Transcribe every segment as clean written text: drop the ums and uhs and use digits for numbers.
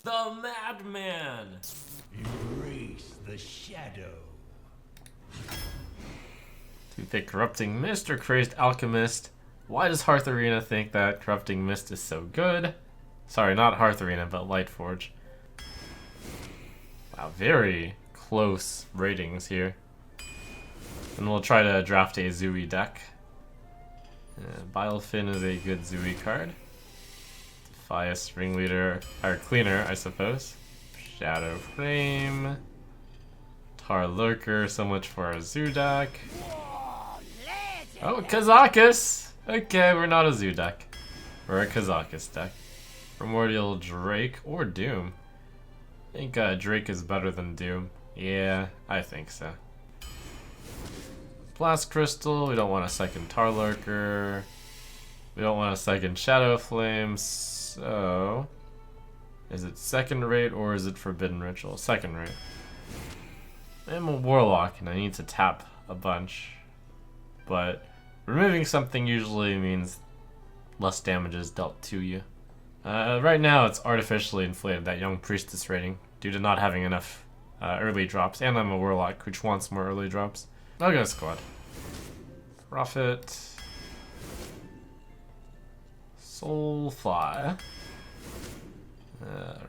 The Madman! Embrace the shadow. To pick Corrupting Mist or Crazed Alchemist. Why does Hearth Arena think that Corrupting Mist is so good? Sorry, not Hearth Arena, but Lightforge. Wow, very close ratings here. And we'll try to draft a Zooey deck. Bilefin is a good Zooey card. Defias Ringleader, or Cleaner, I suppose. Shadow Flame. Tar Lurker, so much for our Zoo deck. Oh, Kazakus! Okay, we're not a Zoo deck. We're a Kazakus deck. Primordial Drake or Doom. I think Drake is better than Doom. Yeah, I think so. Blast Crystal, we don't want a second Tar Lurker. We don't want a second Shadow Flame, so... Is it second rate or is it Forbidden Ritual? Second rate. I'm a Warlock and I need to tap a bunch. But removing something usually means less damage is dealt to you. Right now it's artificially inflated, that Young Priestess rating, due to not having enough early drops. And I'm a Warlock, which wants more early drops. I'll go Squad. Prophet. Soulfly.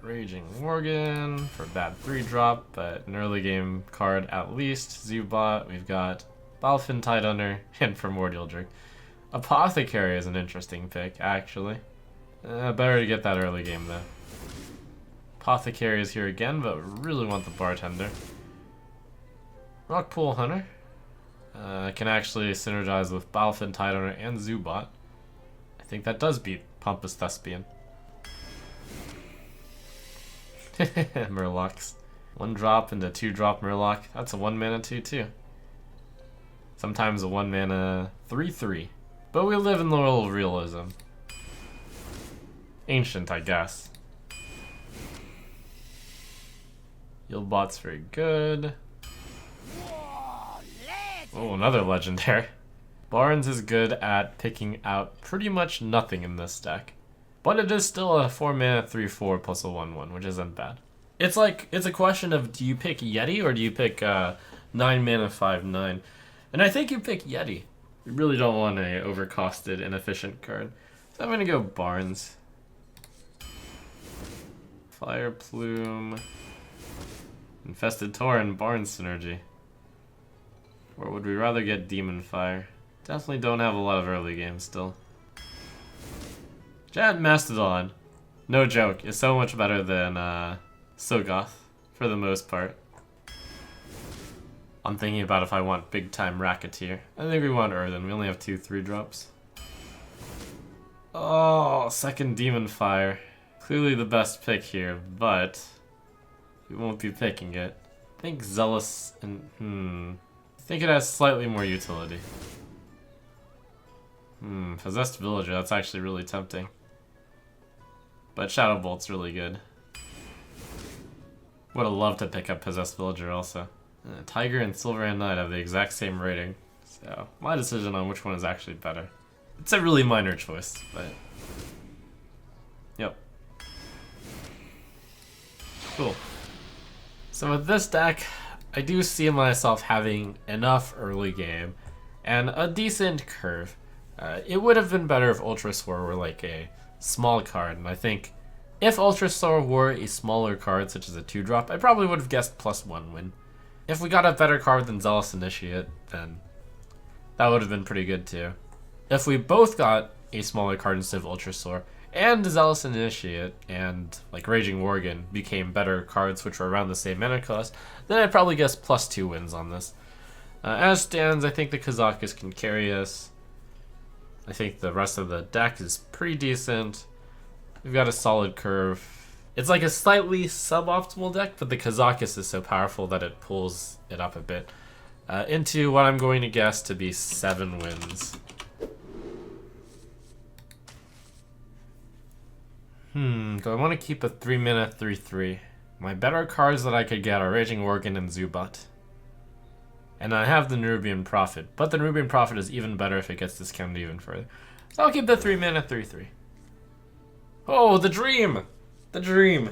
Raging Worgen for bad 3-drop, but an early game card at least. Zubot, we've got Balfin Tidehunter, and Primordial Drake. Apothecary is an interesting pick, actually. Better to get that early game, though. Apothecary is here again, but we really want the Bartender. Rockpool Hunter. Can actually synergize with Balfin Tidehunter and Zubot. I think that does beat Pompous Thespian. Murlocs. 1-drop into 2-drop Murloc. That's a 1-mana 2/2. Sometimes a 1-mana 3/3. But we live in the world of realism. Ancient, I guess. Yieldbot's very good. Oh, another legendary. Barnes is good at picking out pretty much nothing in this deck. But it is still a 4-mana 3/4 plus a 1/1, which isn't bad. It's a question of, do you pick Yeti or do you pick 9-mana 5/9? And I think you pick Yeti. You really don't want a overcosted, inefficient card. So I'm gonna go Barnes. Fire Plume. Infested Tauren, Barnes synergy. Or would we rather get Demon Fire? Definitely don't have a lot of early games still. Jad Mastodon, no joke, is so much better than Sogoth, for the most part. I'm thinking about if I want big time Racketeer. I think we want Earthen, we only have 2 3-drops. Oh, second Demon Fire. Clearly the best pick here, but we won't be picking it. I think Zealous and I think it has slightly more utility. Possessed Villager, that's actually really tempting. But Shadow Bolt's really good. Would have loved to pick up Possessed Villager also. Tiger and Silverhand Knight have the exact same rating, so my decision on which one is actually better. It's a really minor choice, but... Yep. Cool. So with this deck, I do see myself having enough early game and a decent curve. It would have been better if Ultrasaur were like a small card, and I think if Ultrasaur were a smaller card, such as a 2-drop, I probably would have guessed +1 win. If we got a better card than Zealous Initiate, then that would have been pretty good too. If we both got a smaller card instead of Ultrasaur, and Zealous Initiate and like Raging Worgen became better cards which were around the same mana cost, then I'd probably guess +2 wins on this. As stands, I think the Kazakus can carry us. I think the rest of the deck is pretty decent. We've got a solid curve. It's like a slightly suboptimal deck, but the Kazakus is so powerful that it pulls it up a bit. Into what I'm going to guess to be 7 wins. Do I want to keep a 3-mana 3/3? My better cards that I could get are Raging Worgen and Zubot. And I have the Nerubian Prophet, but the Nerubian Prophet is even better if it gets discounted even further. So I'll keep the 3-mana 3/3. Oh, the dream! The dream!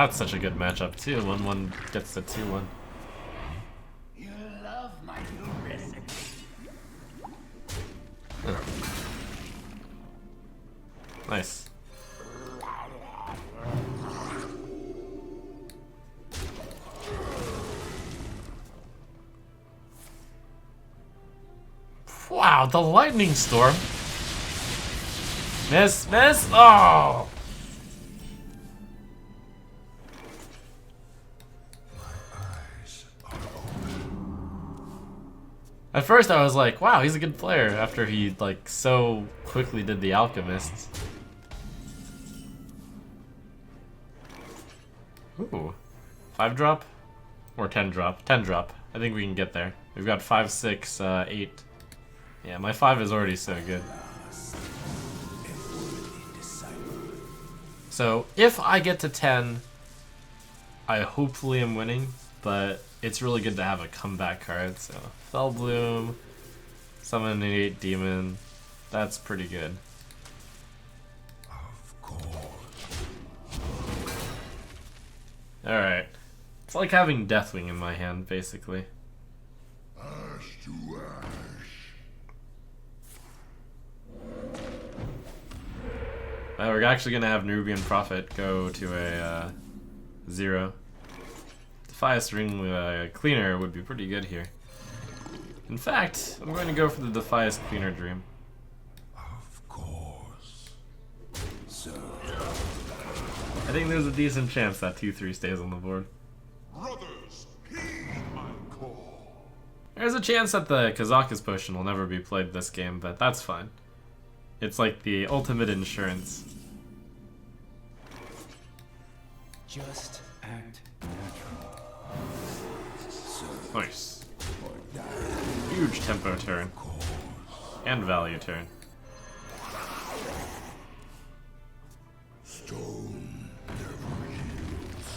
that's such a good matchup too. 1-1 gets the 2-1. You love my new recipe. Nice. Wow, the lightning storm. Miss, miss. Oh. At first I was like, wow, he's a good player after he like so quickly did the alchemist. Ooh. 5 drop? Or 10 drop? 10 drop. I think we can get there. We've got 5, 6, 8. Yeah, my 5 is already so good. So, if I get to 10, I hopefully am winning, but it's really good to have a comeback card. So, Fellbloom, summon an 8 demon. That's pretty good. Of course. Alright. It's like having Deathwing in my hand, basically. Ash to ash. We're actually going to have Nerubian Prophet go to a 0. Defias Ring Cleaner would be pretty good here. In fact, I'm going to go for the Defias Cleaner Dream. Of course. So. I think there's a decent chance that 2-3 stays on the board. Brothers, heed my call. There's a chance that the Kazakus Potion will never be played this game, but that's fine. It's like the ultimate insurance. Just act natural. Nice. Huge tempo turn. And value turn. Stone never yields.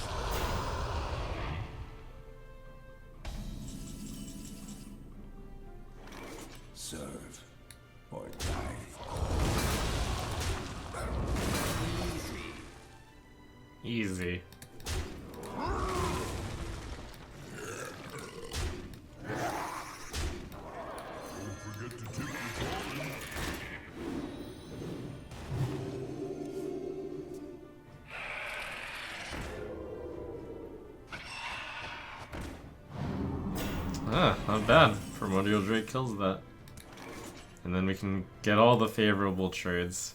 Serve or die. Easy. Ah, not bad. Primordial Drake kills that. And then we can get all the favorable trades.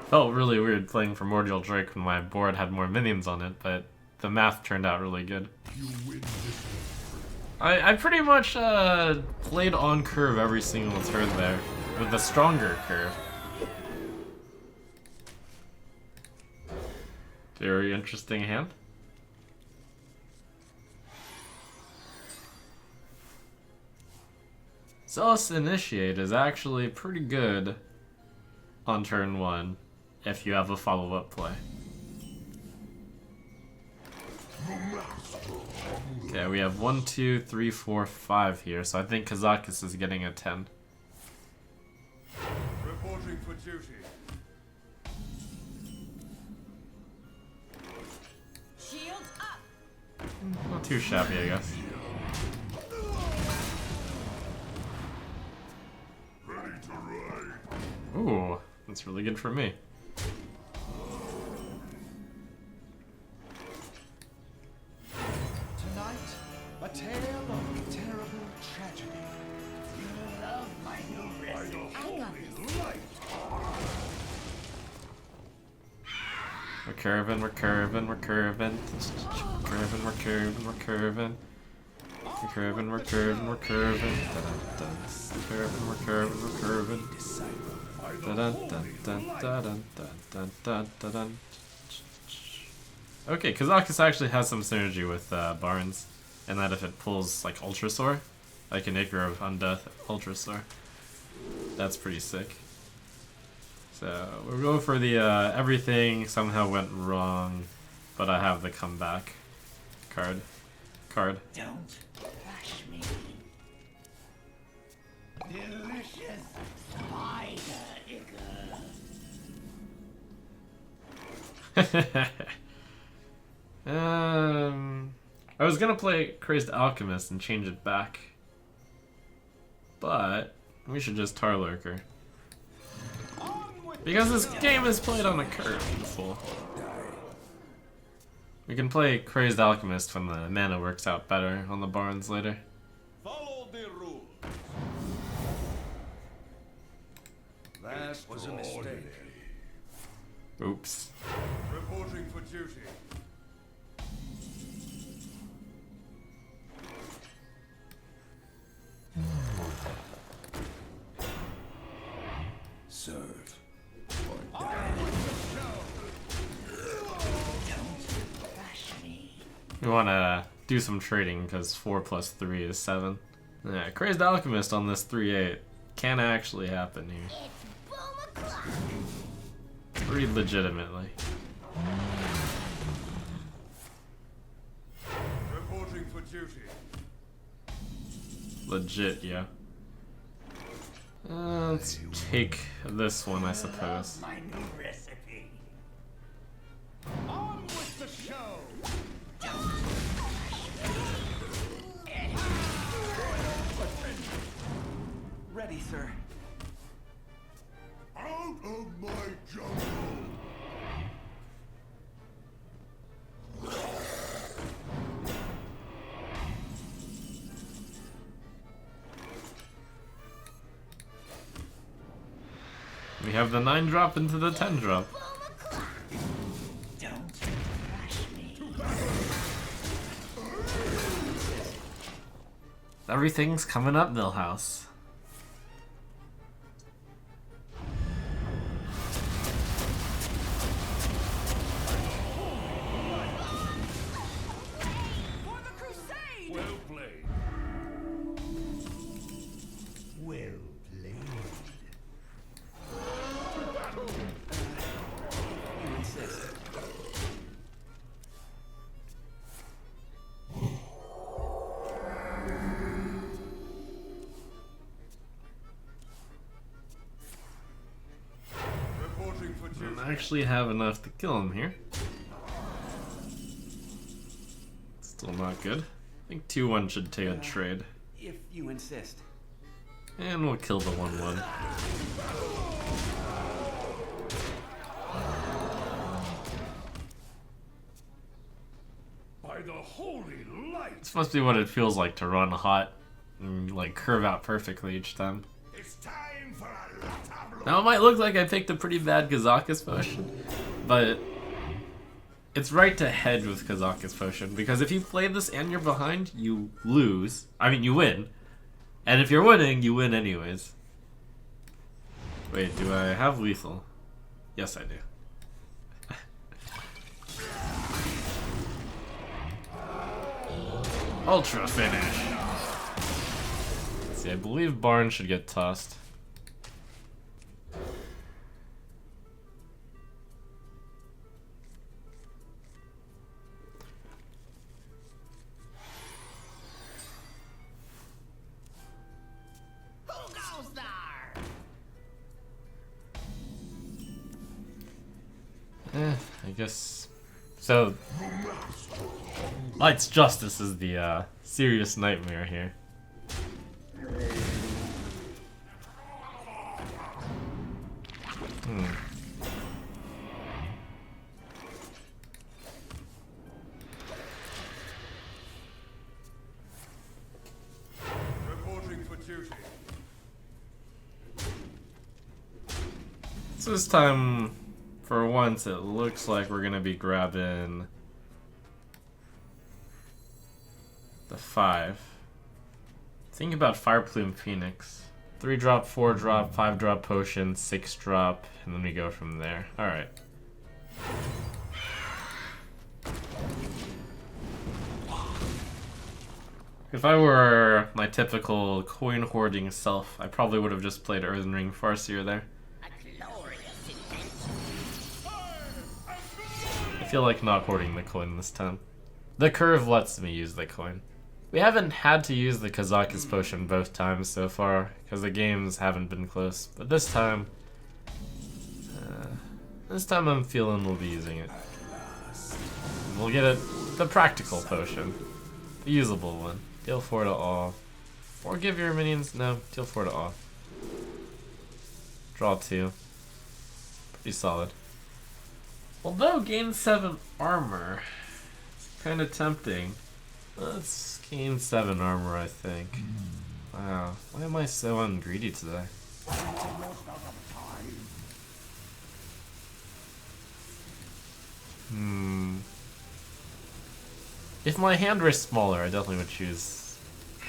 Felt really weird playing Primordial Drake when my board had more minions on it, but the math turned out really good. I pretty much played on curve every single turn there, with the stronger curve. Very interesting hand. Zealous Initiate is actually pretty good on turn 1 if you have a follow-up play. Okay, we have 1, 2, 3, 4, 5 here, so I think Kazakus is getting a 10. Reporting for duty. Shields up. Not too shabby, I guess. Ready to ride. Ooh, that's really good for me. Tonight, a tale of terrible tragedy. You love my new recipe. I got this. We're curving, we're curving, we're curving. Curving, we're curving, we're curving. We're curving, we're curving, we're curving. We're curving, we're curving, we're curving. Okay, Kazakus actually has some synergy with Barnes, and that if it pulls like Ultrasaur, like an Acre of Undeath Ultrasaur, that's pretty sick. So we'll go for the everything somehow went wrong, but I have the comeback card. Don't I was gonna play Crazed Alchemist and change it back, but we should just Tar Lurker. Because this game is played on a curve, you fool. We can play Crazed Alchemist when the mana works out better on the Barns later. Follow the rules. That was a mistake. Oops. Reporting for duty. Serve. We want to do some trading because 4 plus 3 is 7. Yeah, Crazed Alchemist on this 3/8 can actually happen here. Pretty legitimately. Reporting for duty. Legit, yeah. Let's take this one, I suppose. My new recipe. On with the show. Ready, sir. Out of my jungle. We have the 9-drop into the 10-drop. Don't crush me. Everything's coming up, Millhouse. For the crusade! Well played. Well played. You insist. Reporting for duty. I actually have enough to kill him here. Still not good. I think 2-1 should take a trade. If you insist. And we'll kill the 1-1. By the holy light. This must be what it feels like to run hot and like curve out perfectly each time. It's time for a lot of blood. Now it might look like I picked a pretty bad Kazakus potion, but it's right to hedge with Kazakus potion because if you play this and you're behind, you lose. I mean, you win. And if you're winning, you win anyways. Wait, do I have lethal? Yes, I do. Ultra finish. Let's see, I believe Barn should get tossed. Who goes there? I guess. So, Light's Justice is the serious nightmare here. Reporting for duty. So this time, for once, it looks like we're gonna be grabbing the 5. Think about Fireplume Phoenix. 3-drop, 4-drop, 5-drop potion, 6-drop, and then we go from there. Alright. If I were my typical coin hoarding self, I probably would have just played Earthen Ring Farseer there. A glorious invention. I feel like not hoarding the coin this time. The curve lets me use the coin. We haven't had to use the Kazakus potion both times so far, because the games haven't been close. But this time I'm feeling we'll be using it. we'll get it the practical potion. The usable one. Deal 4 to all. Or give your minions, no, deal 4 to all. Draw 2. Pretty solid. Although gain 7 armor, it's kind of tempting. Let's gain 7 armor, I think. Wow, why am I so ungreedy today? If my hand were smaller, I definitely would choose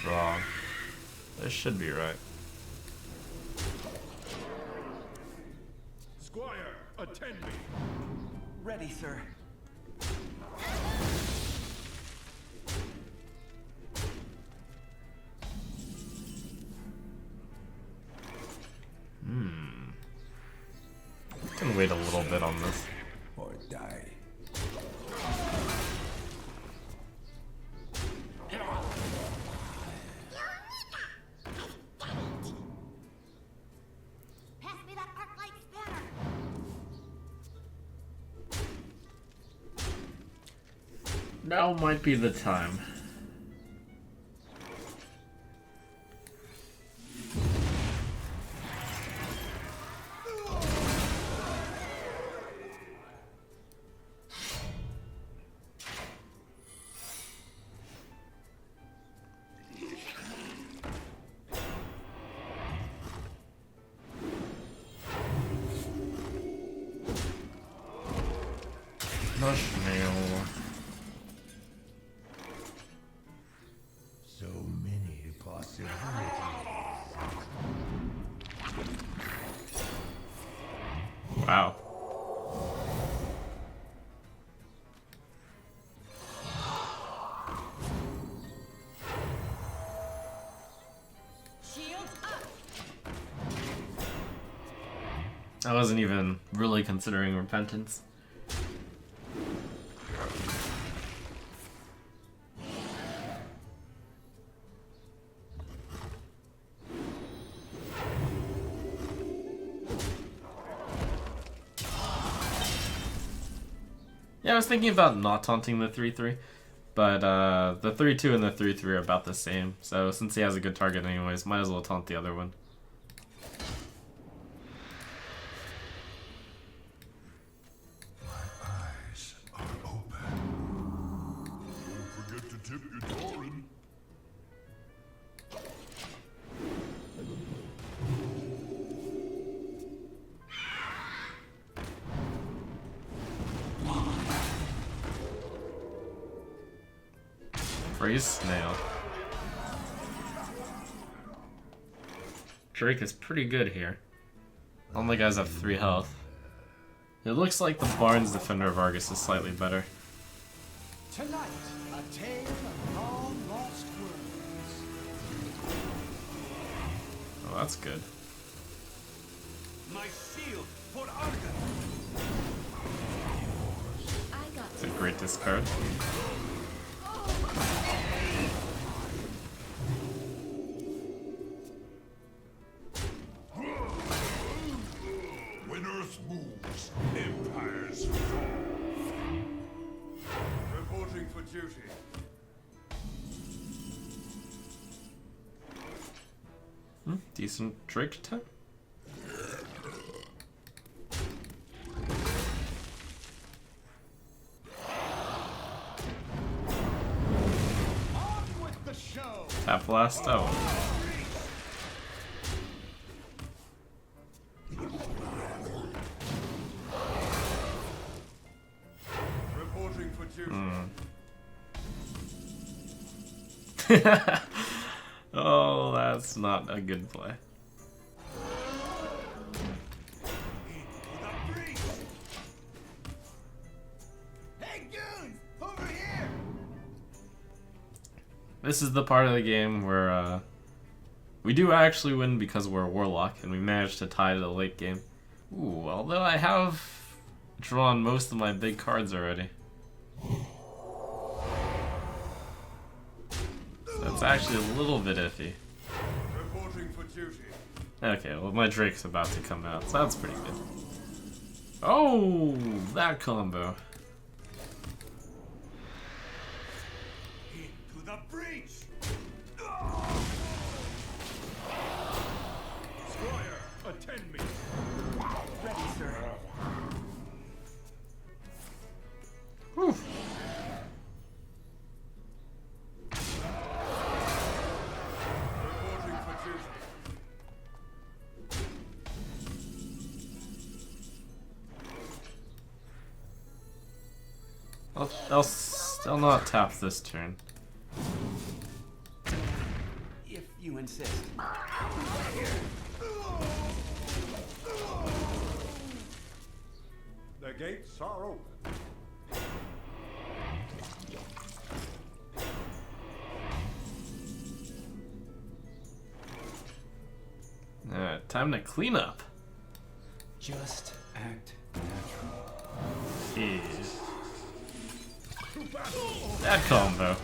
draw. This should be right. Squire, attend me. Ready, sir. Can wait a little bit on this. Or die. Pass me that arc light spanner. Now might be the time. Mushmail. So many possibilities. Wow. Shields up. I wasn't even really considering repentance. Yeah, I was thinking about not taunting the 3-3, but the 3-2 and the 3-3 are about the same, so since he has a good target anyways, might as well taunt the other one. Eyes are open. Don't forget to tip your Doran. Freeze snail. Drake is pretty good here. All my guys have 3 health. It looks like the Barnes Defender of Argus is slightly better. Tonight, a tale of long-lost worlds. Oh, that's good. My shield for Argus. I got It's a great discard. When Earth moves, empires fall. Reporting for duty. Decent Drake attack. On with the show. Tap blast. Oh. Reporting for duty. Oh, that's not a good play. Hey, goons! Over here! This is the part of the game where we do actually win because we're a warlock and we managed to tie to the late game. Ooh, although I have drawn most of my big cards already. That's actually a little bit iffy. Reporting for duty. Okay, well my Drake's about to come out, so that's pretty good. Oh, that combo. The breach! Squire, attend me! Ready, sir. Whew. Reporting for duty. They'll still not tap this turn. If you insist. The gates are open. Alright, time to clean up. Just act natural. Jeez. That combo.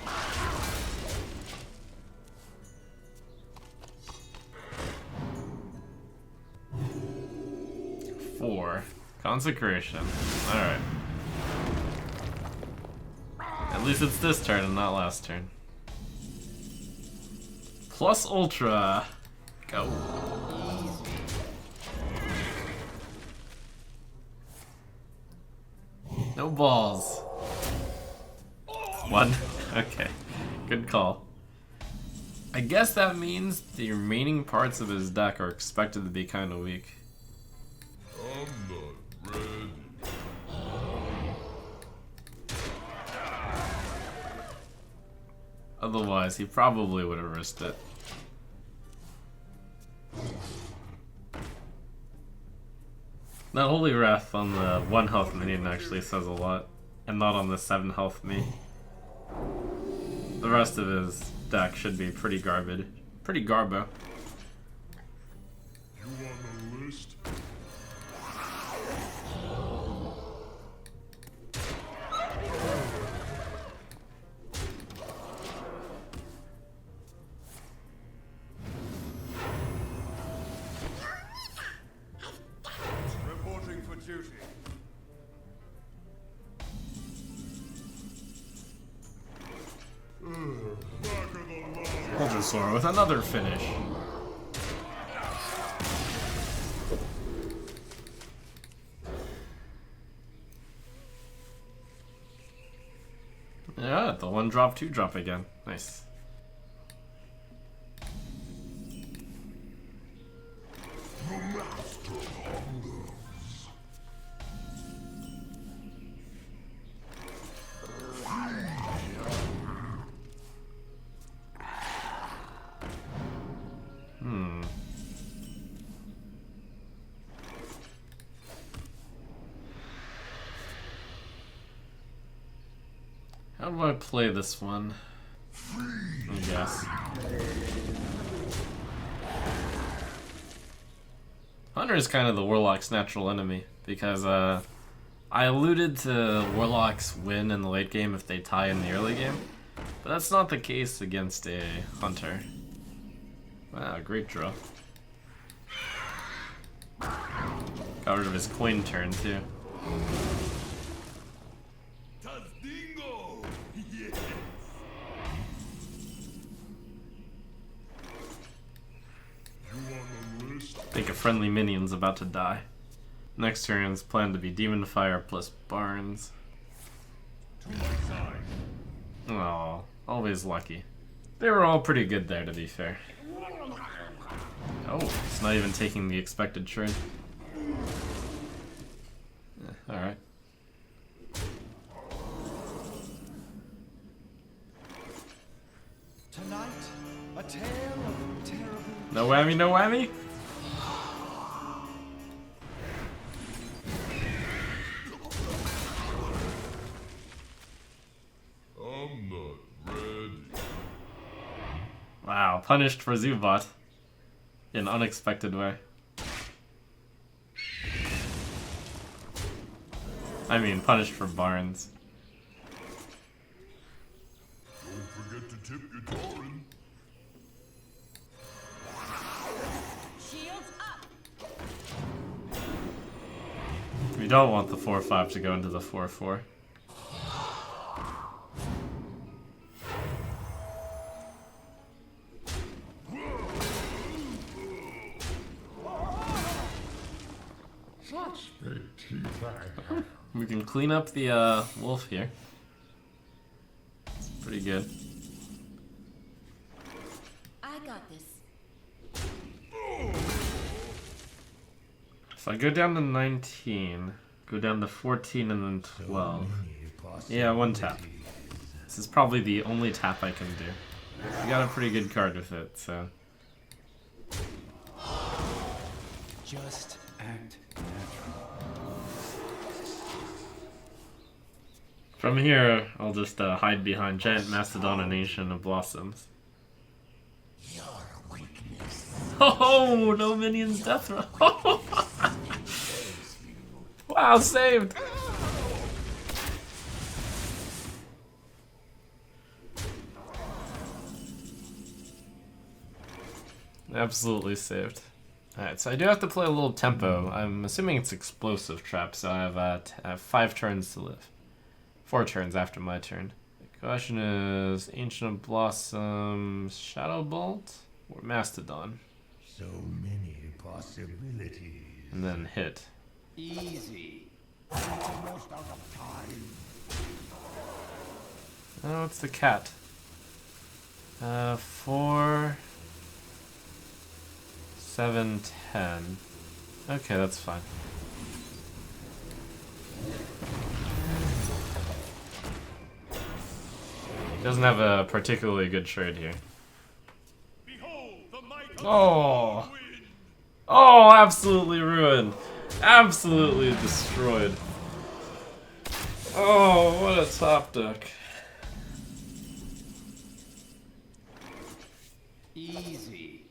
Four. Consecration. Alright. At least it's this turn and not last turn. Plus Ultra. Go. No balls. One. Okay. Good call. I guess that means the remaining parts of his deck are expected to be kind of weak. I'm not ready. Otherwise, he probably would have risked it. That Holy Wrath on the 1 health minion actually says a lot, and not on the 7 health me. The rest of his deck should be pretty garbage. Pretty garbo. You on the list? Reporting for duty. Back of the line. Ultrasaur with another finish. Yeah, the 1-drop, 2-drop again. Nice. How do I play this one? I guess. Hunter is kind of the Warlock's natural enemy, because I alluded to Warlock's win in the late game if they tie in the early game, but that's not the case against a Hunter. Wow, great draw. Got rid of his coin turn too. Dingo! Yes! You on the list? I think a friendly minion's about to die. Next turn's planned to be Demon Fire plus Barnes. To my side. Oh, always lucky. They were all pretty good there, to be fair. Oh, it's not even taking the expected trade. Alright. Tonight, a tale of terrible. No whammy, no whammy? I'm not ready. Wow, punished for Zubat. In an unexpected way. I mean, punished for Barnes. Don't forget to tip your Tauren. Shields up. We don't want the 4-5 to go into the 4-4. We can clean up the wolf here. It's pretty good. I got this. If I go down to 19, go down to 14 and then 12. Yeah, one tap. This is probably the only tap I can do. I got a pretty good card with it, so. Just act natural. From here, I'll just hide behind Giant Mastodon and Ancient of Blossoms. Your weakness. Oh, no minions death row. Wow, saved. Absolutely saved. Alright, so I do have to play a little tempo. I'm assuming it's explosive trap, so I have 5 turns to live. 4 turns after my turn. The question is Ancient of Blossoms, Shadow Bolt, or Mastodon? So many possibilities. And then hit. Easy. Almost out of time. Oh, it's the cat. 4, 7, 10. Okay, that's fine. Doesn't have a particularly good trade here. Behold the might of Oh! the wind. Oh, absolutely ruined. Absolutely destroyed. Oh, what a top deck. Easy.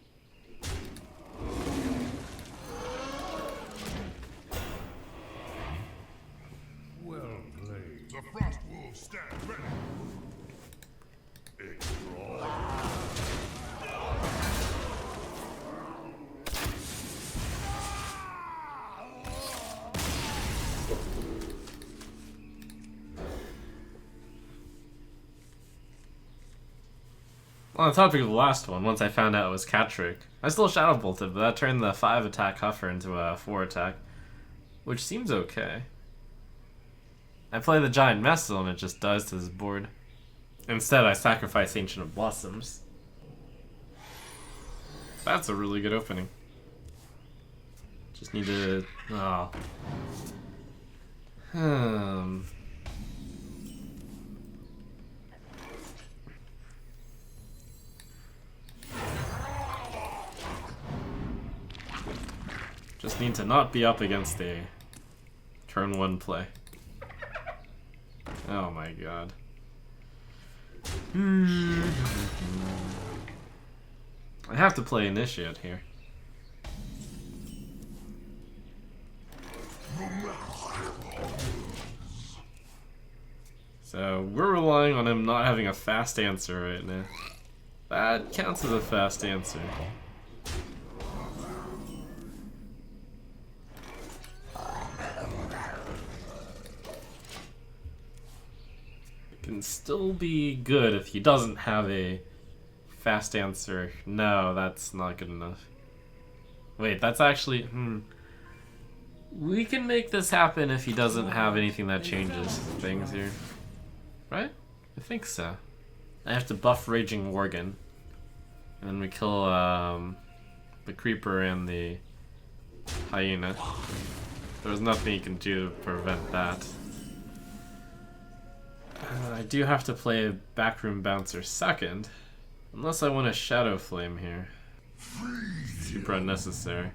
Well played. The frost wolves stand ready. Extra. On the topic of the last one, once I found out it was cat trick, I still Shadow Bolted, but that turned the 5 attack Huffer into a 4 attack, which seems okay. I play the Giant Mastodon and it just dies to this board. Instead, I sacrifice Ancient of Blossoms. That's a really good opening. Just need to... Oh. Just need to not be up against a turn 1 play. Oh my god. I have to play Initiate here. So we're relying on him not having a fast answer right now. That counts as a fast answer. Can still be good if he doesn't have a fast answer. No, that's not good enough. Wait, that's actually... We can make this happen if he doesn't have anything that changes things here. Right? I think so. I have to buff Raging Worgen. And then we kill the Creeper and the Hyena. There's nothing you can do to prevent that. I do have to play a Backroom Bouncer second. Unless I want a Shadow Flame here. Super unnecessary.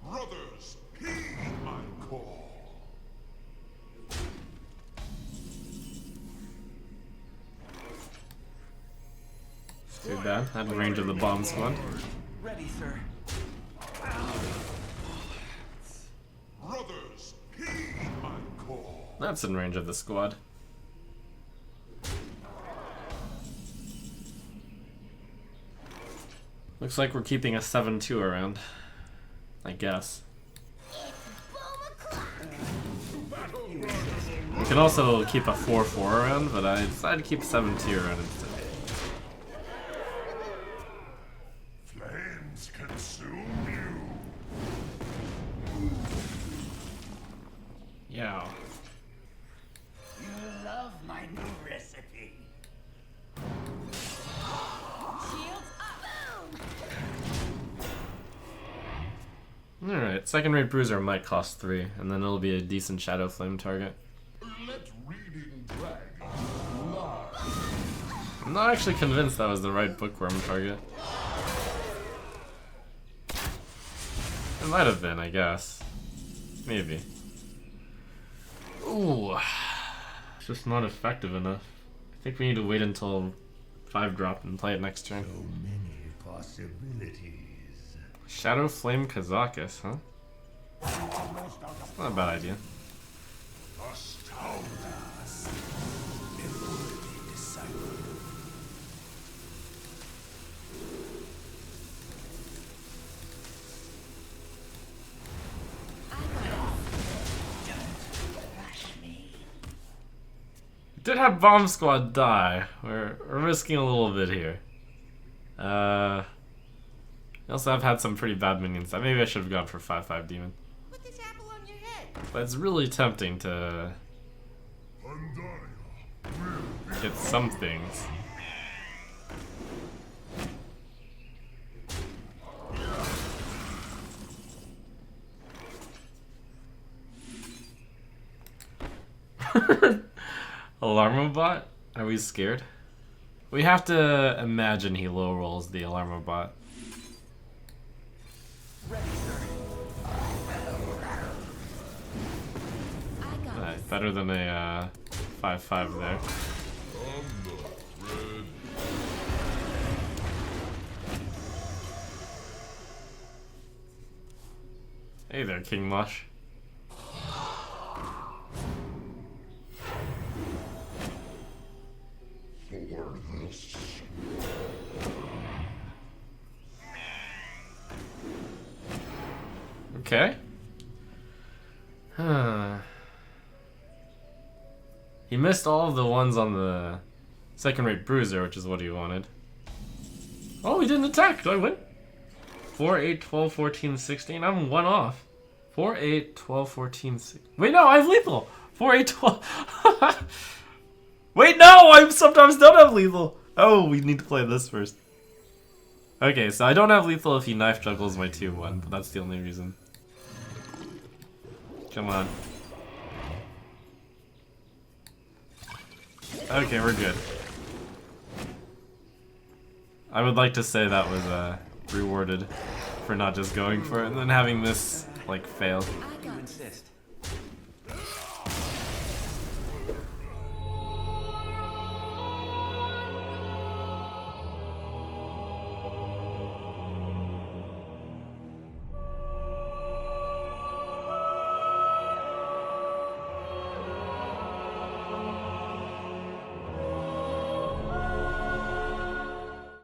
Brothers, heed my call. Too bad. Had the range of the bomb squad. Ready, sir. Brothers, heed my call. That's in range of the squad. Looks like we're keeping a 7-2 around. I guess. It's boom o'clock. Battle We can also keep a 4-4 around, but I decided to keep 7-2 around instead. Flames consume you. Yeah. You love my new recipe. Shields up. Boom. Alright, second rate bruiser might cost 3, and then it'll be a decent Shadow Flame target. Let reading drag lie. I'm not actually convinced that was the right Bookworm target. It might have been, I guess. Maybe. Ooh. It's just not effective enough. I think we need to wait until 5 drop and play it next turn. So many possibilities. Shadow Flame Kazakis, huh? Not a bad idea. Did have Bomb Squad die. We're risking a little bit here. We also have had some pretty bad minions. Maybe I should have gone for 5/5 Demon. Put this apple on your head. But it's really tempting to get some things. Alarmobot? Are we scared? We have to imagine he low rolls the Alarmobot. Alright, better than a 5/5 there. Hey there, King Mush. Okay. He missed all of the ones on the second rate bruiser, which is what he wanted. Oh, he didn't attack! Do I win? 4, 8, 12, 14, 16. I'm 1 off. 4, 8, 12, 14, 16. Wait, no, I have lethal! 4, 8, 12. Wait, no! I sometimes don't have lethal! Oh, we need to play this first. Okay, so I don't have lethal if he knife juggles my 2-1, but that's the only reason. Come on. Okay, we're good. I would like to say that was rewarded for not just going for it and then having this, like, fail. I got this. Insist.